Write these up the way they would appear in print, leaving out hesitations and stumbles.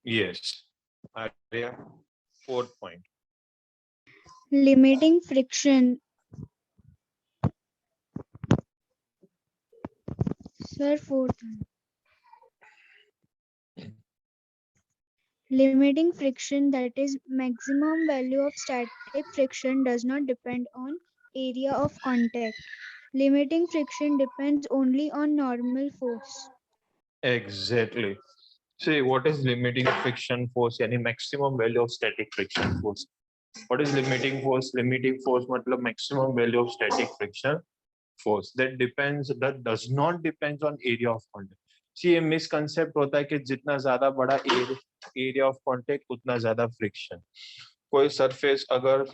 Yes. Arya, fourth point. Limiting friction. Sir, fourth. Limiting friction, that is maximum value of static friction, does not depend on area of contact. Limiting friction depends only on normal force. Exactly. See, what is limiting friction force? यानी maximum value of static friction force. What is limiting force? Limiting force मतलब maximum value of static friction force. That does not depends on area of contact. See, ये misconcept होता है कि जितना ज्यादा बड़ा area of contact उतना ज्यादा friction. कोई surface अगर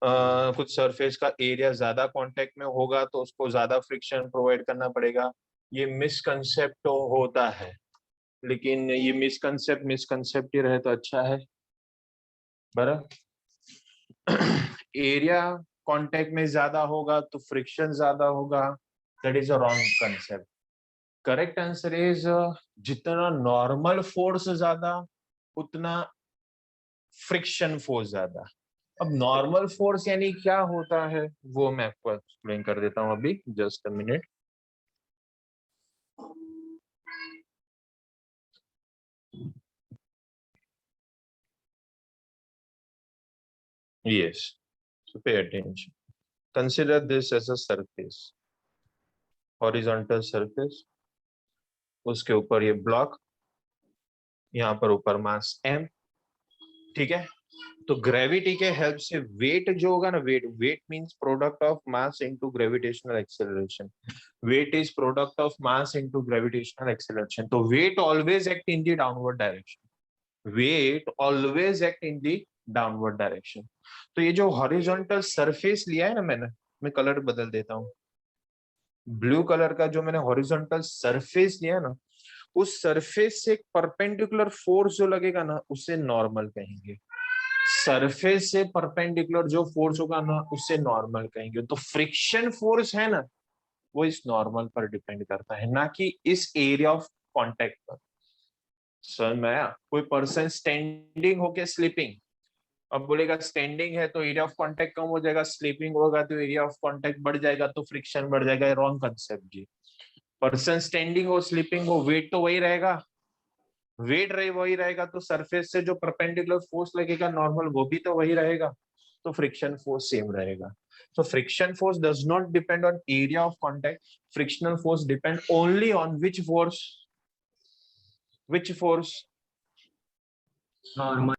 कुछ सरफेस का एरिया ज्यादा कांटेक्ट में होगा तो उसको ज्यादा फ्रिक्शन प्रोवाइड करना पड़ेगा. ये मिसकंसेप्ट होता है, लेकिन ये मिसकंसेप्ट ही रहे तो अच्छा है. बराबर. एरिया कांटेक्ट में ज्यादा होगा तो फ्रिक्शन ज्यादा होगा. That is a wrong concept. Correct answer is जितना नॉर्मल फोर्स ज्यादा उतना फ्रिक्शन फोर्स ज्यादा. अब नॉर्मल फोर्स यानी क्या होता है वो मैं आपको एक्सप्लेन कर देता हूं अभी. Just a minute. Yes, so pay attention. Consider this as a surface, horizontal surface. उसके ऊपर ये ब्लॉक, यहाँ पर ऊपर मास m. ठीक है. तो ग्रेविटी के हेल्प से वेट जो होगा ना, weight means product of mass into gravitational acceleration. Weight is product of mass into gravitational acceleration. तो weight always act in the downward direction. Weight always act in the downward direction. तो ये जो horizontal surface लिया है ना मैंने, मैं colour बदल देता हूँ. ब्लू कलर का जो मैंने हॉरिजॉन्टल सरफेस लिया है ना, उस सरफेस से एक परपेंडिकुलर फोर्स जो लगेगा ना उसे नॉर्मल कहेंगे. सरफेस से परपेंडिकुलर जो फोर्स होगा ना उसे नॉर्मल कहेंगे. तो फ्रिक्शन फोर्स है ना वो इस नॉर्मल पर डिपेंड करता है, ना कि इस एरिया ऑफ कांटेक्ट पर. समझ में आया? कोई पर्सन स्टैंडिंग होके स्लीपिंग, अब बोलेगा स्टैंडिंग है तो एरिया ऑफ कांटेक्ट कम हो जाएगा, स्लीपिंग होगा तो एरिया ऑफ कांटेक्ट बढ़ जाएगा, तो फ्रिक्शन बढ़ जाएगा. रॉन्ग कंसेप्ट जी. पर्सन स्टैंडिंग हो स्लीपिंग हो, वेट तो वही रहेगा. वेट वही रहेगा तो सरफेस से जो परपेंडिकुलर फोर्स लगेगा नॉर्मल वो भी तो वही रहेगा. तो फ्रिक्शन फोर्स सेम रहेगा. So friction force does not depend on area of contact. Frictional force depend only on which force? Which force? Normal.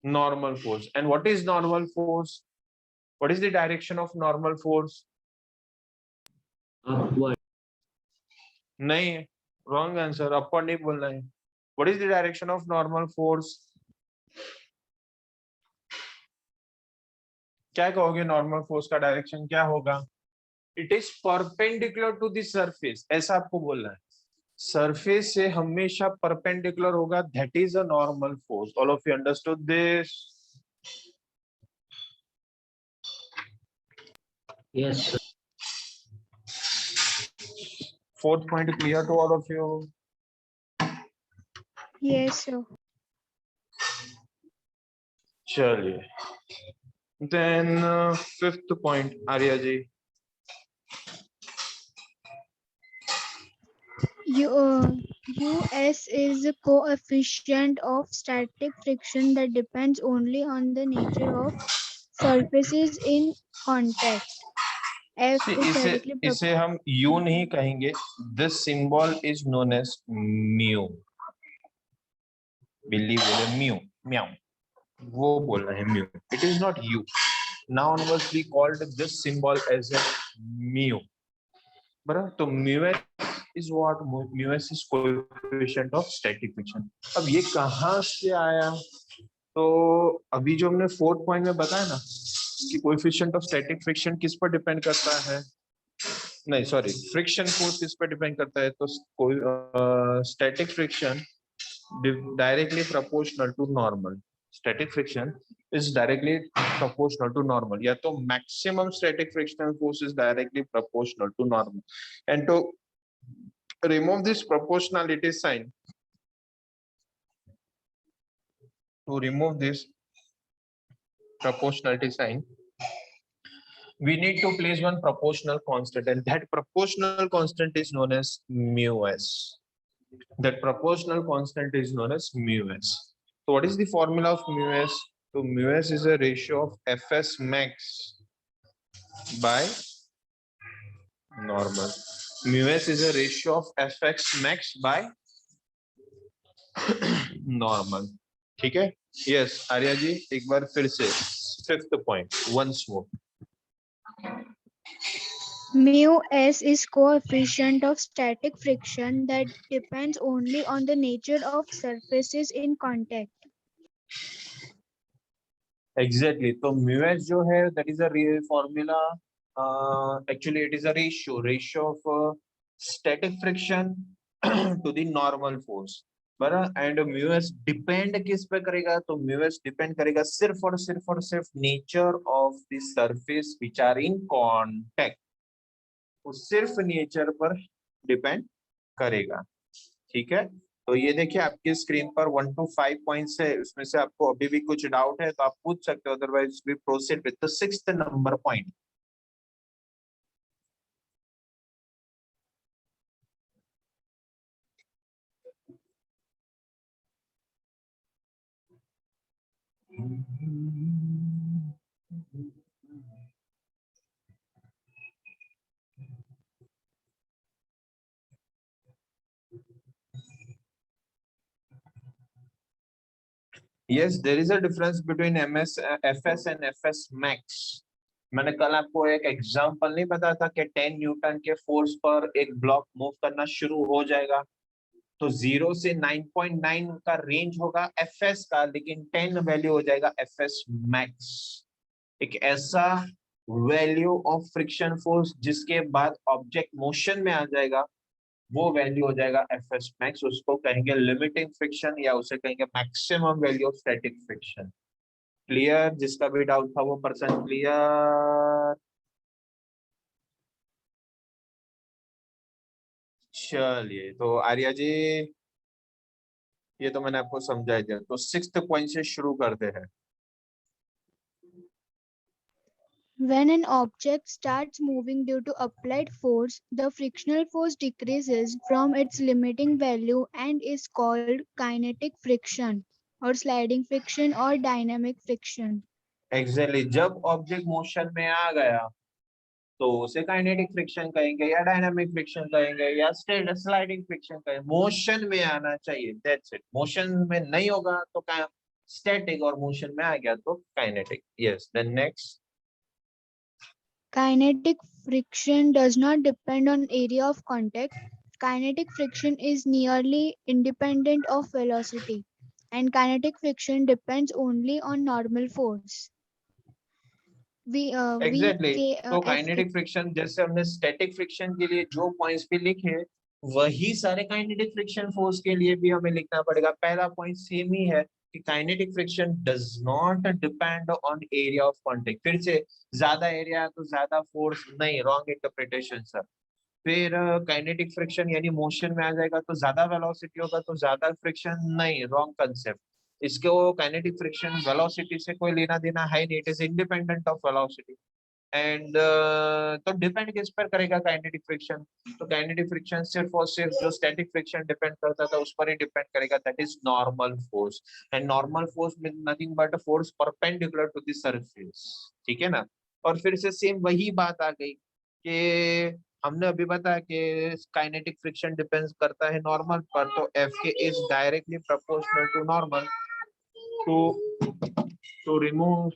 Normal force. And what is normal force? What is the direction of normal force? Upward. नहीं, wrong answer. upward नहीं बोलना है. What is the direction of normal force? क्या कहोगे normal force का direction क्या होगा? It is perpendicular to the surface, ऐसा आपको बोलना है. सरफेस से हमेशा परपेंडिकुलर होगा, that is a normal force. All of you understood this? Yes, sir. Fourth point clear to all of you? Yes, sir. चलिए. Then fifth point, Arya ji. US is a coefficient of static friction that depends only on the nature of surfaces in contact. F is directly इसे हम U नहीं कहेंगे. This symbol is known as mu. बिल्ली बोले mu, म्याऊ, वो बोल रहे हैं mu. It is not U. Now onwards we called this symbol as a mu. बराबर. तो μs is what? μs is coefficient of static friction. अब ये कहाँ से आया? तो अभी जो हमने फोर्थ पॉइंट में बताया ना कि कोएफिशिएंट ऑफ स्टैटिक फ्रिक्शन किस पर डिपेंड करता है, नहीं सॉरी, फ्रिक्शन फोर्स किस पर डिपेंड करता है, तो static friction directly proportional to normal. Static friction is directly proportional to normal, या तो maximum static frictional force is directly proportional to normal. And to remove this proportionality sign, to remove this proportionality sign, we need to place one proportional constant, and that proportional constant is known as mu s. That proportional constant is known as mu s. So what is the formula of mu s? So mu s is a ratio of fs max by normal. Mu s is a ratio of fx max by normal. ठीक है? Yes, Arya ji एक बार फिर से fifth point once more. Mu s is coefficient of static friction that depends only on the nature of surfaces in contact. Exactly. तो mu s जो है that is a real formula. Actually, it is a ratio of static friction to the normal force. बराबर. And mu s depend किस पे करेगा? तो mu s depend करेगा सिर्फ और सिर्फ nature of the surface which are in contact. वो सिर्फ नेचर पर डिपेंड करेगा. ठीक है. तो ये देखिए आपकी स्क्रीन पर 1 to 5 पॉइंट्स है. उसमें से आपको अभी भी कुछ डाउट है तो आप पूछ सकते हो, otherwise we proceed with the 6th number point. Yes, there is a difference between FS and FS max. मैंने कल आपको एक एग्जांपल नहीं बताया था कि 10 न्यूटन के फोर्स पर एक ब्लॉक मूव करना शुरू हो जाएगा. तो 0 से 9.9 का रेंज होगा FS का, लेकिन 10 वैल्यू हो जाएगा FS मैक्स. एक ऐसा वैल्यू ऑफ फ्रिक्शन फोर्स जिसके बाद ऑब्जेक्ट मोशन में आ जाएगा, वो वैल्यू हो जाएगा FS मैक्स. उसको कहेंगे लिमिटिंग फ्रिक्शन या उसे कहेंगे maximum value of static friction. Clear? जिसका भी डाउट था वो पर्सन क्लियर? चलिए तो आर्या जी ये तो मैंने आपको समझा दिया. तो 6th पॉइंट से शुरू करते हैं. When an object starts moving due to applied force, the frictional force decreases from its limiting value and is called kinetic friction or sliding friction or dynamic friction. Exactly. जब object motion में आ गया तो उसे kinetic friction कहेंगे या dynamic friction कहेंगे या स्लाइडिंग फ्रिक्शन कहेंगे. मोशन में आना चाहिए, दैट्स इट. मोशन में नहीं होगा तो स्टैटिक, और मोशन में आ गया तो kinetic. Yes, then next. Kinetic friction does not depend on area of contact. Kinetic friction is nearly independent of velocity, and kinetic friction depends only on normal force. Exactly. तो F kinetic friction जैसे हमने static friction के लिए जो points पे लिखे, वही सारे काइनेटिक फ्रिक्शन फोर्स के लिए भी हमें लिखना पड़ेगा. पहला पॉइंट सेम ही है कि kinetic friction does not depend on area of contact. फिर से ज्यादा एरिया तो ज्यादा फोर्स नहीं, रॉन्ग इंटरप्रिटेशन सर. फिर काइनेटिक फ्रिक्शन यानी मोशन में आ जाएगा तो ज्यादा वेलोसिटी होगा तो ज्यादा फ्रिक्शन नहीं, रॉन्ग कंसेप्ट. इसको काइनेटिक फ्रिक्शन वेलोसिटी से कोई लेना देना है नहीं, it is independent of velocity. And तो डिपेंड किस पर करेगा काइनेटिक फ्रिक्शन? तो काइनेटिक फ्रिक्शन सिर्फ और सिर्फ जो स्टैटिक फ्रिक्शन डिपेंड करता था उस पर ही डिपेंड करेगा, that is normal force. And normal force means nothing but a force perpendicular to the surface. ठीक है ना? और फिर से सेम वही बात आ गई कि हमने अभी बताया कि काइनेटिक फ्रिक्शन डिपेंड्स करता है नॉर्मल पर, तो F K is directly proportional to normal. to remove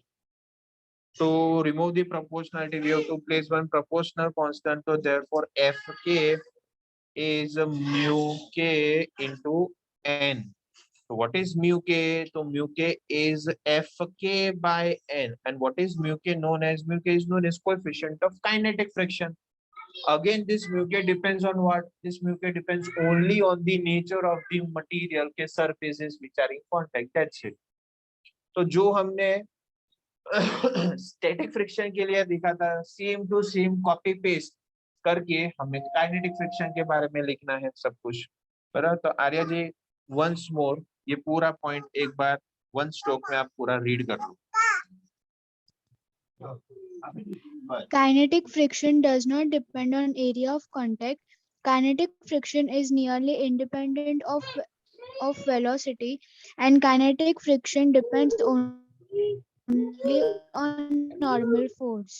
to remove the proportionality, we have to place one proportional constant. So therefore Fk is mu k into n. So what is mu k? So mu k is Fk by n. And what is mu k known as? Mu k is known as coefficient of kinetic friction. Again, this mu k depends on what? This mu k depends only on the nature of the material के surfaces which are in contact. That's it. तो जो हमने static friction के लिए दिखा था, same to same copy paste करके हमें काइनेटिक फ्रिक्शन के बारे में लिखना है सब कुछ. बराबर. तो आर्या जी वंस मोर ये पूरा पॉइंट एक बार वन स्ट्रोक में आप पूरा रीड कर लो। Kinetic friction does not depend on area of contact. Kinetic friction is nearly independent of velocity, and kinetic friction depends only on normal force.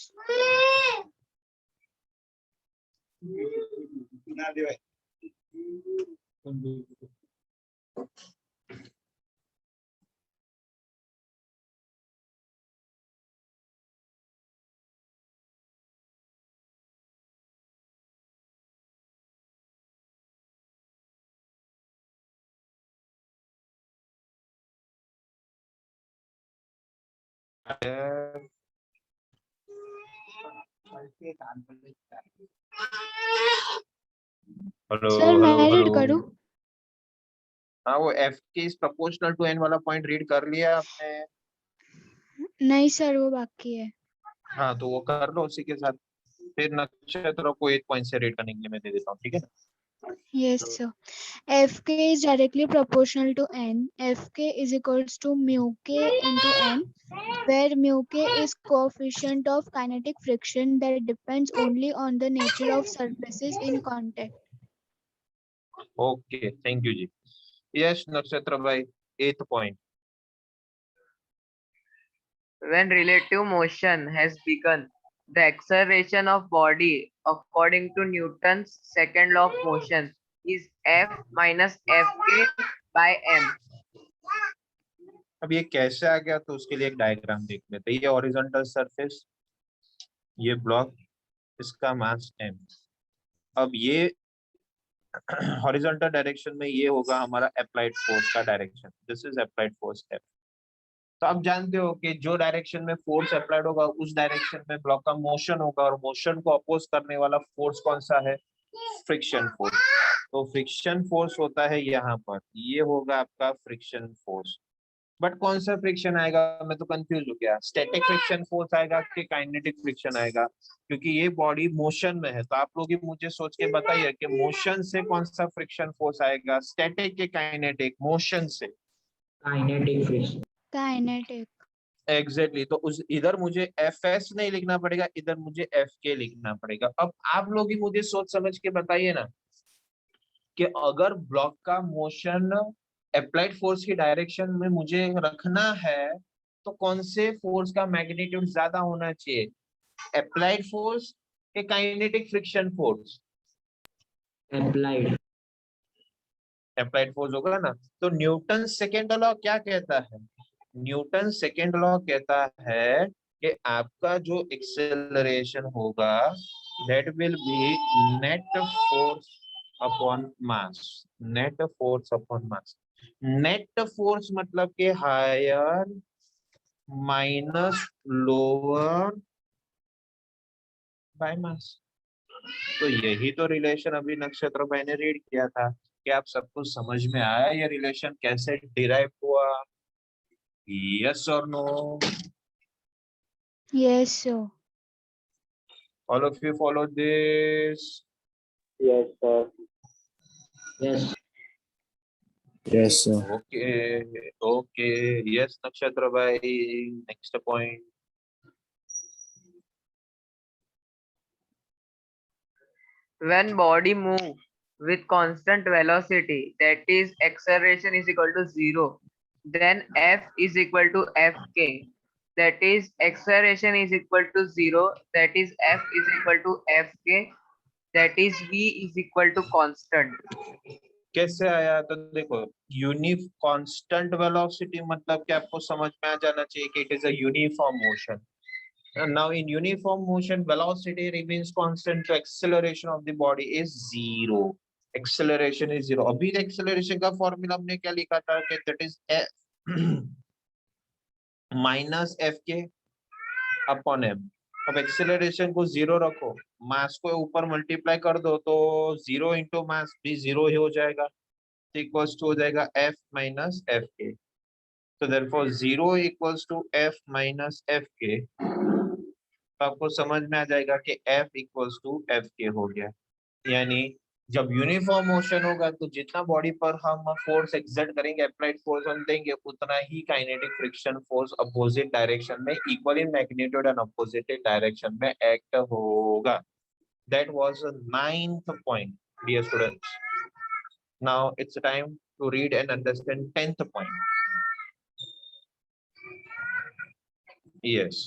Hello sir hello मैं hello. Read करूं? हाँ, वो F K is proportional to N वाला point read कर लिया आपने? नहीं sir, वो बाकी है। हाँ, तो वो कर लो उसी के साथ। फिर नक्षत्र को 8 पॉइंट से रीड करने के लिए मैं दे देता हूँ, ठीक है? Yes sir. Fk is directly proportional to n. Fk is equals to mu k into n, where mu k is coefficient of kinetic friction that depends only on the nature of surfaces in contact. Okay, thank you जी। Yes Nakshatra भाई, 8th point. When relative motion has begun, the acceleration of body according to Newton's second law of motion is F minus Fk by m. अब ये कैसे आ गया, तो उसके लिए एक डायग्राम देख लेते हैं। ये हॉरिजॉन्टल सरफेस, ये ब्लॉक, इसका मास m। अब ये हॉरिजॉन्टल डायरेक्शन में ये होगा हमारा अप्लाइड फोर्स का direction. This is applied force F। तो आप जानते हो कि जो डायरेक्शन में फोर्स अप्लाइड होगा उस डायरेक्शन में ब्लॉक का मोशन होगा, और मोशन को अपोज करने वाला फोर्स कौन सा है? Friction force. तो फ्रिक्शन फोर्स होता है यहाँ पर, ये होगा आपका फ्रिक्शन फोर्स। बट कौन सा फ्रिक्शन आएगा, मैं तो कंफ्यूज हो गया। स्टैटिक फ्रिक्शन फोर्स आएगा कि काइनेटिक फ्रिक्शन आएगा? क्योंकि ये बॉडी मोशन में है, तो आप लोग ही मुझे सोच के बताइए कि मोशन से कौन सा फ्रिक्शन फोर्स आएगा, स्टैटिक के काइनेटिक? मोशन से काइनेटिक फ्रिक्शन। Kinetic. एग्जैक्टली। तो उस इधर मुझे एफ एस नहीं लिखना पड़ेगा, इधर मुझे एफ के लिखना पड़ेगा। अब आप लोग ही मुझे सोच समझ के बताइए ना कि अगर ब्लॉक का मोशन अप्लाइड फोर्स की डायरेक्शन में मुझे रखना है, तो कौन से फोर्स का मैग्नीट्यूड ज्यादा होना चाहिए? अप्लाइड फोर्स के kinetic friction force? Applied. Applied force होगा ना। तो न्यूटन सेकेंड लॉ क्या कहता है? न्यूटन सेकेंड लॉ कहता है कि आपका जो एक्सेलरेशन होगा that will be net force upon mass. Net force upon mass. Net force मतलब के higher minus lower by mass. तो यही तो रिलेशन अभी नक्षत्र भाई ने रीड किया था। कि आप सबको समझ में आया ये रिलेशन कैसे डिराइव हुआ? यस और no? Yes sir. All of you follow this? Yes sir. Yes. Yes, sir. Okay okay. Yes Nakshatra भाई, next point. When body move with constant velocity, that is acceleration is equal to 0, then F is equal to Fk, that is acceleration is equal to 0, that is F is equal to Fk, that is V is equal to constant. कैसे आया? तो देखो, constant velocity मतलब कि आपको समझ में आ जाना चाहिए कि it is a uniform motion. Now in uniform motion, velocity remains constant, so acceleration of the body is 0. Acceleration is 0. अभी acceleration का फॉर्मूला हमने क्या लिखा था कि that is minus Fk upon m। अब एक्सेलरेशन को 0 रखो, मास को ऊपर मल्टीप्लाई कर दो, तो 0 इंटू मास भी 0 ही हो जाएगा। इक्वल्स टू हो जाएगा F माइनस Fk। तो therefore 0 equals to F minus Fk। तो आपको समझ में आ जाएगा कि F इक्वल्स टू एफ के हो गया। यानी जब यूनिफॉर्म मोशन होगा तो जितना बॉडी पर हम फोर्स एक्सर्ट करेंगे, अप्लाइड फोर्स हम देंगे, उतना ही kinetic friction force opposite direction में equal in magnitude and opposite direction में एक्ट होगा. That was the 9th point, dear students. Now it's time to read and understand 10th point. Yes.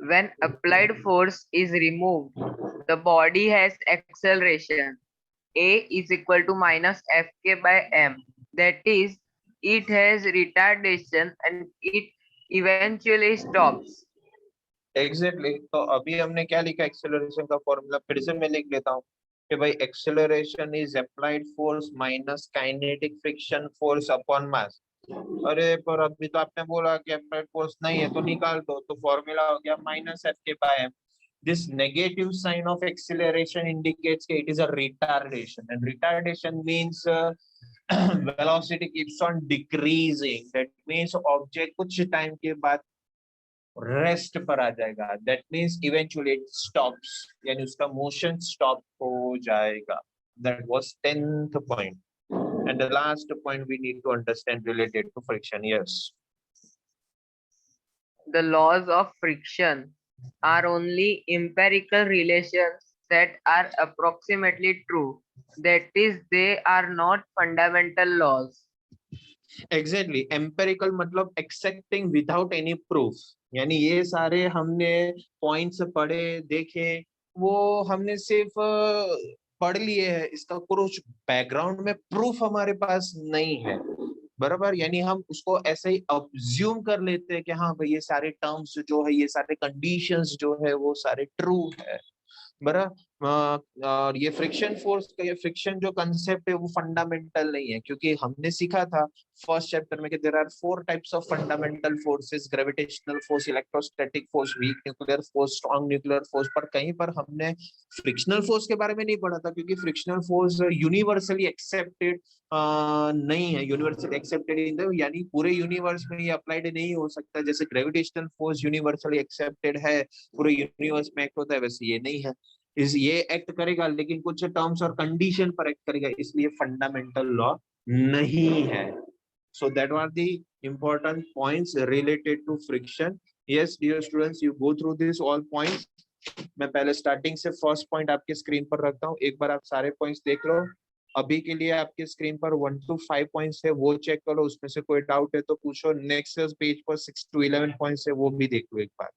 When applied force is removed, the body has acceleration. A is equal to minus Fk by m. That is, it has retardation and it eventually stops. Exactly तो अभी हमने क्या लिखा acceleration का formula फिर से मैं लिख लेता हूँ कि भाई acceleration is applied force minus kinetic friction force upon मास. अरे पर अभी तो आपने बोला कि अप्लाइड फोर्स नहीं है तो निकाल दो, तो फॉर्मूला हो गया minus F K by M. This negative sign of acceleration indicates that it is a retardation, and retardation means velocity keeps on decreasing. That means object कुछ time के बाद रेस्ट पर आ जाएगा. That means eventually it stops, यानी उसका motion stop हो जाएगा. That was 10th point. And the last point we need to understand related to friction. Yes. The laws of friction are only empirical relations that are approximately true. That is, they are not fundamental laws. Exactly empirical मतलब accepting without any proof. यानी ये सारे हमने points पढ़े देखे, वो हमने सिर्फ पढ़ लिए हैं, इसका कुछ बैकग्राउंड में प्रूफ हमारे पास नहीं है. बराबर, यानी हम उसको ऐसे ही अब्ज्यूम कर लेते हैं कि हाँ भाई ये सारे टर्म्स जो है, ये सारे कंडीशंस जो है वो सारे ट्रू है. बराबर. और ये फ्रिक्शन फोर्स का, ये फ्रिक्शन जो कंसेप्ट है वो फंडामेंटल नहीं है, क्योंकि हमने सीखा था फर्स्ट चैप्टर में कि there are 4 types of fundamental forces: gravitational force, electrostatic force, weak nuclear force, strong nuclear force. पर कहीं पर हमने फ्रिक्शनल फोर्स के बारे में नहीं पढ़ा था, क्योंकि फ्रिक्शनल फोर्स यूनिवर्सली एक्सेप्टेड नहीं है. यूनिवर्सली एक्सेप्टेड इन द, यानी पूरे यूनिवर्स में ये अप्लाइड नहीं हो सकता. जैसे ग्रेविटेशनल फोर्स यूनिवर्सली एक्सेप्टेड है, पूरे यूनिवर्स में एक्ट होता है, वैसे ये नहीं है. इस ये एक्ट करेगा लेकिन कुछ टर्म्स और कंडीशन पर एक्ट करेगा, इसलिए फंडामेंटल लॉ नहीं है. So that are the important points related to friction. Yes dear students, you go through this all points. मैं पहले स्टार्टिंग से फर्स्ट पॉइंट आपके स्क्रीन पर रखता हूँ, एक बार आप सारे पॉइंट्स देख लो. अभी के लिए आपके स्क्रीन पर 1 to 5 पॉइंट्स है, वो चेक करो, उसमें से कोई डाउट है तो पूछो. नेक्स्ट पेज पर 6 to 11 पॉइंट्स है, वो भी देख लो एक बार.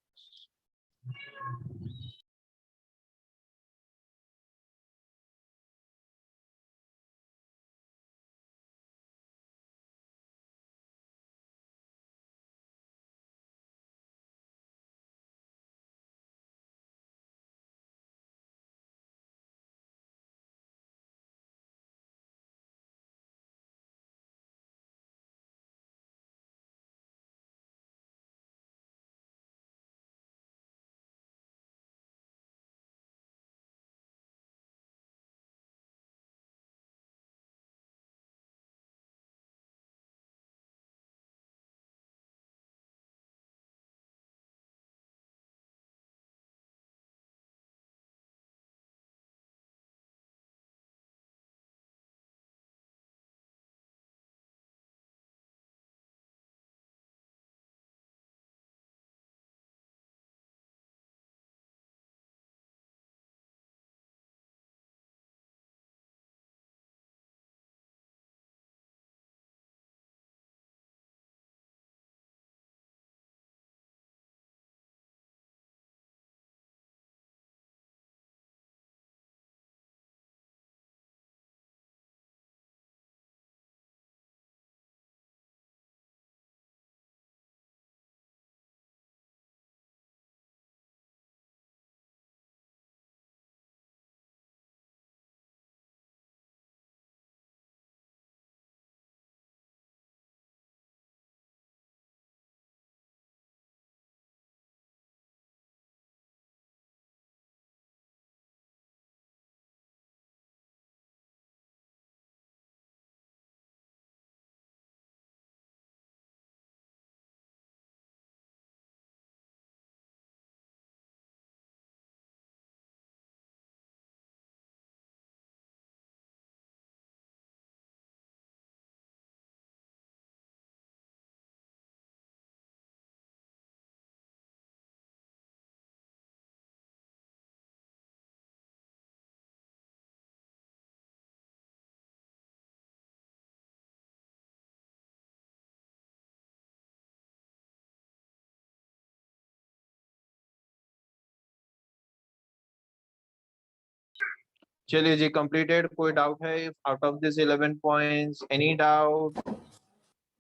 चलिए जी, completed. कोई डाउट है out of this 11 points? Any doubt?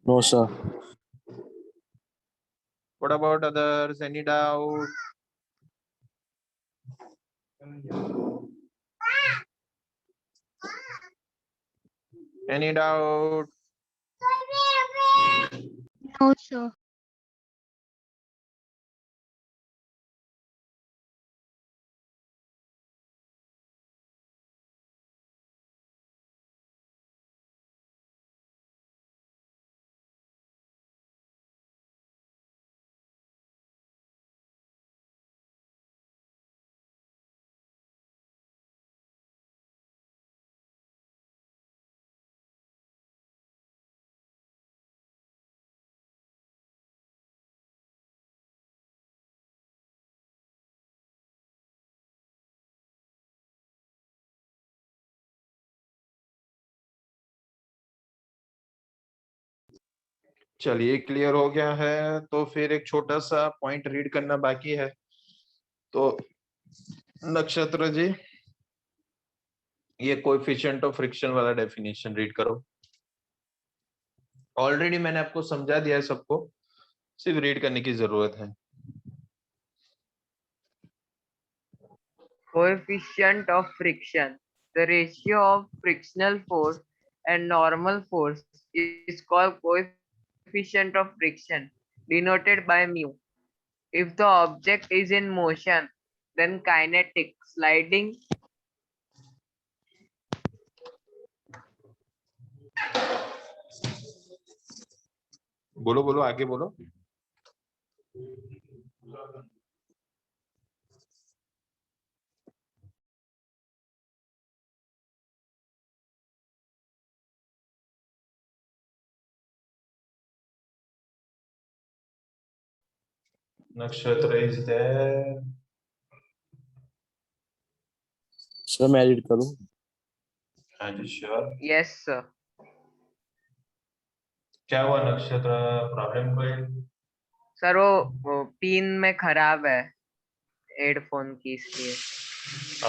No, sir. What about others? Any doubt? Any doubt? No, sir. चलिए, क्लियर हो गया है। तो फिर एक छोटा सा पॉइंट रीड करना बाकी है। तो नक्षत्र जी, ये कोएफिशिएंट ऑफ फ्रिक्शन वाला डेफिनेशन रीड करो। ऑलरेडी मैंने आपको समझा दिया है सबको, सिर्फ रीड करने की जरूरत है। Coefficient of friction. The ratio of frictional force and normal force is called coefficient of friction, denoted by mu. If the object is in motion, then kinetic, sliding, बोलो बोलो, आगे बोलो। नक्षत्र इज देयर। सर मैं edit करूँ? हाँ जी, sure. yes sir. क्या हुआ नक्षत्र, प्रॉब्लम कोई? सर वो पिन में खराब है हेडफोन की, इसलिए।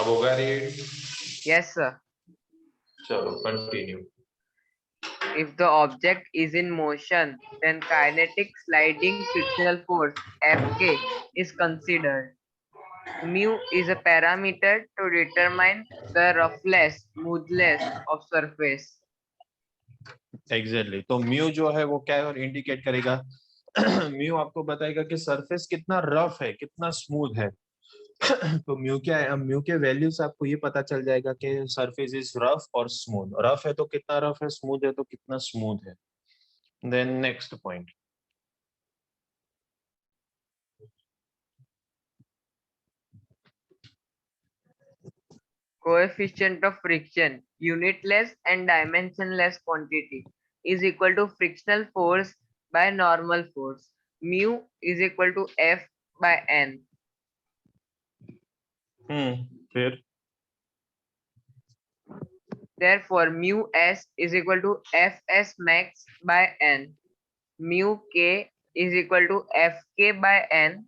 अब होगा रीड? yes sir. चलो continue. If the object is in motion, then kinetic sliding frictional force Fk is considered. Mu is a parameter to determine the roughness, smoothness of surface. Exactly. तो mu जो है वो क्या है और indicate करेगा? Mu आपको बताएगा कि सरफेस कितना रफ है, कितना स्मूथ है। तो म्यू क्या है? म्यू के वैल्यू से आपको ये पता चल जाएगा कि सरफेस इज रफ और स्मूथ। रफ है तो कितना रफ है, स्मूथ है तो कितना स्मूथ है। Then next point. Coefficient of friction, unitless and dimensionless quantity, is equal to frictional force by normal force. Mu is equal to F by N. फिर Therefore, mu S is equal to Fs max by N. Mu K is equal to Fk by N,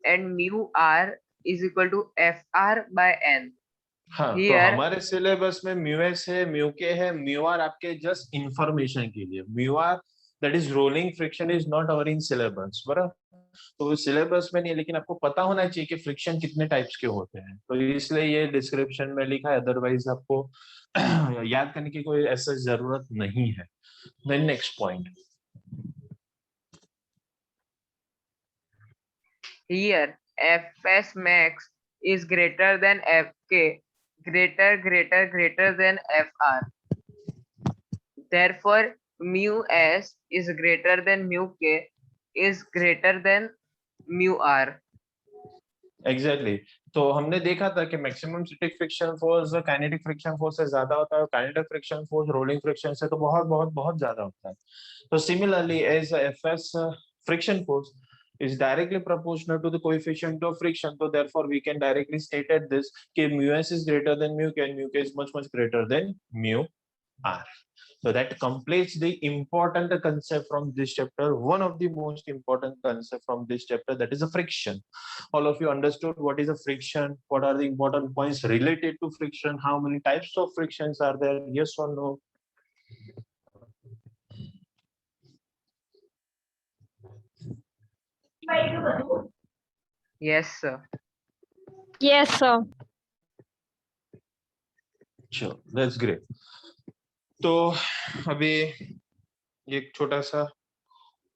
and mu R is equal to Fr by N. हाँ, तो Here, हमारे syllabus में mu S है, mu K है, mu R आपके just information के लिए। Mu R that is rolling friction is not our in syllabus, बराबर। तो सिलेबस में नहीं है, लेकिन आपको पता होना चाहिए कि फ्रिक्शन कितने टाइप्स के होते हैं, तो इसलिए ये डिस्क्रिप्शन में लिखा है। अदरवाइज आपको याद करने की कोई ऐसा जरूरत नहीं है। Then next point. here Fs max is greater than Fk, greater than Fr. Therefore, mu S is greater than mu K is greater than mu R. Exactly. तो हमने देखा था कि maximum static friction force kinetic friction force से ज्यादा होता है, kinetic friction force rolling friction से तो बहुत बहुत बहुत ज्यादा होता है। तो similarly as FS friction force is directly proportional to the coefficient of friction, so therefore we can directly state at this कि mu s is greater than mu k and mu k is much greater than mu R. So that completes the important concept from this chapter. One of the most important concept from this chapter, that is a friction. All of you understood what is a friction, what are the important points related to friction, how many types of frictions are there, yes or no? Yes, sir. Yes, sir. Sure, that's great. तो अभी एक छोटा सा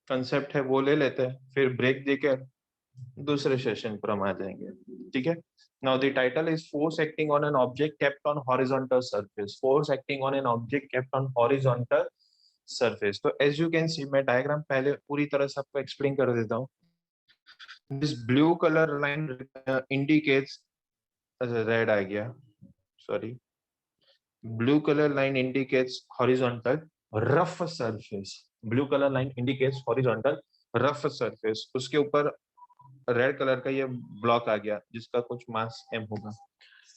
concept है वो ले लेते हैं, फिर ब्रेक देकर दूसरे सेशन पर हम आ जाएंगे, ठीक है? Now the title is force acting on an object kept on horizontal surface. Force acting on an object kept on horizontal surface. तो as you can see, मैं डायग्राम पहले पूरी तरह से आपको एक्सप्लेन कर देता हूँ. This blue color line indicates, red आ गया, sorry. Blue color line indicates horizontal rough surface. Blue color line indicates horizontal rough surface. उसके ऊपर रेड कलर का ये ब्लॉक आ गया जिसका कुछ मास m होगा.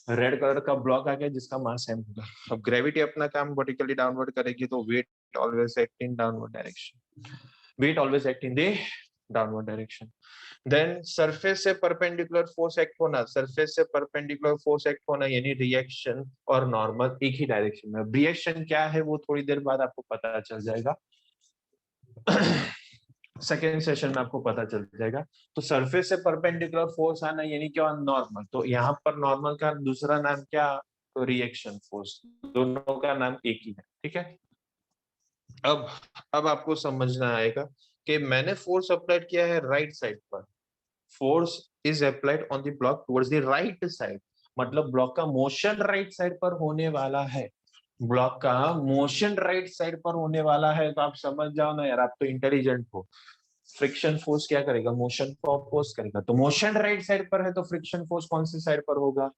रेड कलर का ब्लॉक आ गया जिसका मास m होगा. अब ग्रेविटी अपना काम वर्टिकली डाउनवर्ड करेगी तो weight always act in downward direction. Weight always act in the downward direction. Then surface से परपेंडिकुलर फोर्स एक्ट होना, सरफेस से परपेंडिकुलर फोर्स एक्ट होना यानी रिएक्शन और नॉर्मल एक ही डायरेक्शन में. रिएक्शन क्या है वो थोड़ी देर बाद आपको पता चल जाएगा. सेकेंड सेशन में आपको पता चल जाएगा. तो सरफेस से परपेंडिकुलर फोर्स आना यानी क्या, नॉर्मल. तो यहाँ पर नॉर्मल का दूसरा नाम क्या, तो रिएक्शन फोर्स. दोनों का नाम एक ही है, ठीक है? अब आपको समझना आएगा कि मैंने फोर्स अप्लाइड किया है राइट साइड पर. Force is applied on the block towards the right side, मतलब ब्लॉक का मोशन राइट साइड पर होने वाला है. ब्लॉक का मोशन राइट साइड पर होने वाला है. तो आप समझ जाओ ना यार, आप तो इंटेलिजेंट हो. फ्रिक्शन फोर्स क्या करेगा, मोशन को अपोज करेगा. तो मोशन राइट साइड पर है तो फ्रिक्शन फोर्स कौन सी साइड पर होगा,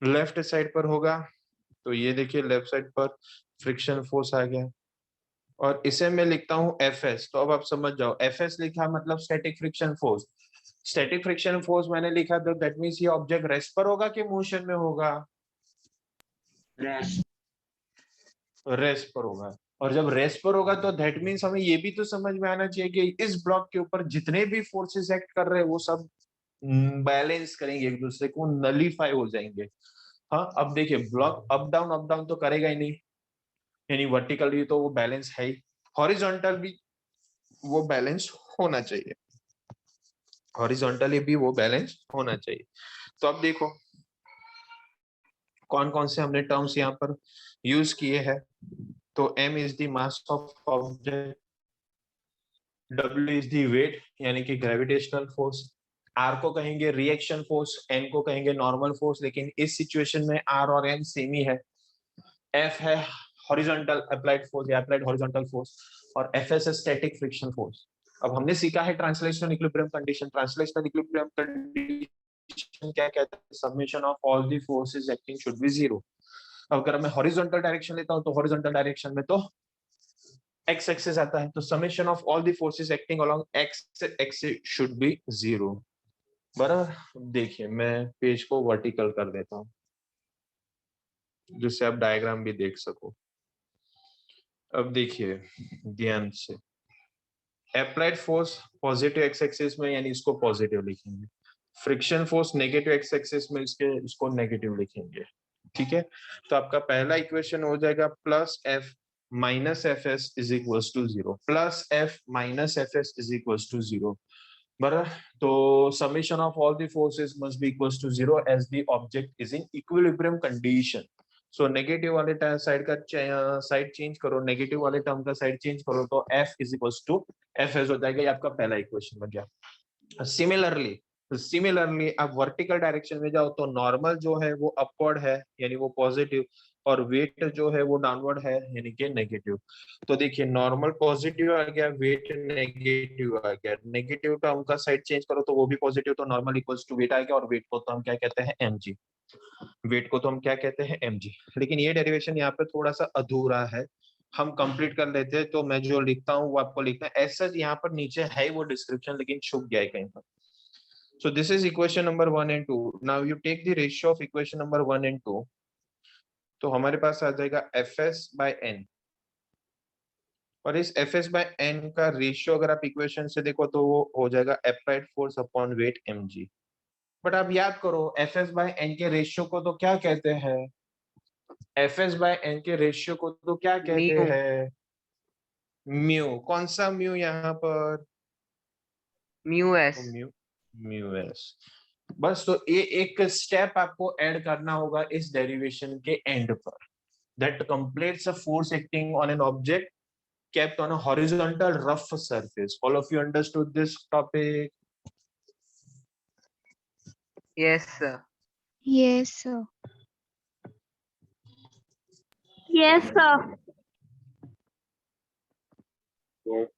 लेफ्ट साइड पर होगा. तो ये देखिए लेफ्ट साइड पर फ्रिक्शन फोर्स आ गया और इसे मैं लिखता हूं Fs. तो अब आप समझ जाओ, Fs लिखा मतलब static friction force. Static friction force मैंने लिखा तो दैट मींस ये ऑब्जेक्ट रेस्ट पर होगा कि मोशन में होगा, रेस्ट रेस्ट पर होगा. और जब रेस्ट पर होगा तो दैट मींस हमें ये भी तो समझ में आना चाहिए कि इस ब्लॉक के ऊपर जितने भी फोर्सेस एक्ट कर रहे हैं वो सब बैलेंस करेंगे, एक दूसरे को नलीफाई हो जाएंगे. हाँ, अब देखिए ब्लॉक अप डाउन तो करेगा ही नहीं, यानी वर्टिकली तो वो बैलेंस है ही, हॉरिजॉन्टल भी वो बैलेंस होना चाहिए, हॉरिजॉन्टली भी वो बैलेंस होना चाहिए. तो अब देखो कौन कौन से हमने टर्म्स यहाँ पर यूज किए हैं. तो m is the mass of object, w is the weight यानी कि ग्रेविटेशनल फोर्स, r को कहेंगे रिएक्शन फोर्स, n को कहेंगे नॉर्मल फोर्स. लेकिन इस सिचुएशन में r और n सेम ही है. f है हॉरिजॉन्टल अप्लाइड फोर्स या अप्लाइड हॉरिजॉन्टल फोर्स और fs है स्टैटिक फ्रिक्शन फोर्स. अब हमने सीखा है translational equilibrium condition. Translational equilibrium condition क्या कहता है, summation of all the forces acting should be zero. अगर मैं हॉरिजॉन्टल डायरेक्शन लेता हूं तो हॉरिजॉन्टल डायरेक्शन में तो x एक्सिस आता है, तो summation of all the forces acting along x axis should be zero. बराबर. देखिए मैं पेज को वर्टिकल कर देता हूं जिससे आप डायग्राम भी देख सको. अब देखिए ध्यान से, applied force positive x axis में यानी इसको पॉजिटिव लिखेंगे, friction force negative x axis में इसको नेगेटिव लिखेंगे, ठीक है? तो आपका पहला इक्वेशन हो जाएगा plus F minus F S is equal to zero, plus F minus F S is equal to zero. बराबर. तो summation of all the forces must be equal to zero as the object is in equilibrium condition. So negative वाले side का side change करो, negative वाले term का side change करो तो f is equal to F S हो जाएगा. ये आपका पहला इक्वेशन बन गया. सिमिलरली आप वर्टिकल डायरेक्शन में जाओ तो नॉर्मल जो है वो अपवर्ड है यानी वो पॉजिटिव, और वेट जो है वो डाउनवर्ड है यानी कि नेगेटिव. तो देखिए नॉर्मल पॉजिटिव आ गया, वेट नेगेटिव आ गया. नेगेटिव टर्म का साइड चेंज करो तो वो भी पॉजिटिव, तो नॉर्मल इक्वल्स टू वेट आ गया. और वेट को तो हम क्या कहते हैं, mg. वेट को तो हम क्या कहते हैं, mg. लेकिन ये डेरिवेशन यहाँ पे थोड़ा सा अधूरा है, हम कंप्लीट कर लेते हैं. तो मैं जो लिखता हूँ वो आपको लिखना है. ऐसा यहाँ पर नीचे है वो डिस्क्रिप्शन लेकिन छुप गया है कहीं पर. So this is equation number 1 and 2. Now you take the ratio of equation number 1 and 2. तो हमारे पास आ जाएगा Fs/n, और इस Fs/n का रेशियो अगर आप इक्वेशन से देखो तो वो हो जाएगा applied force upon weight mg। But आप याद करो Fs/n के रेशियो को तो क्या कहते हैं, Fs/n के रेशियो को तो क्या कहते म्यू हैं, म्यू। कौन सा म्यू यहाँ पर, म्यू एस। तो म्यू एस। बस तो ये एक स्टेप आपको ऐड करना होगा इस डेरिवेशन के एंड पर, that completes a force acting on an object kept on a horizontal rough surface. All of you understood this topic? Yes, sir. Yes, sir. Yes, sir. Yes.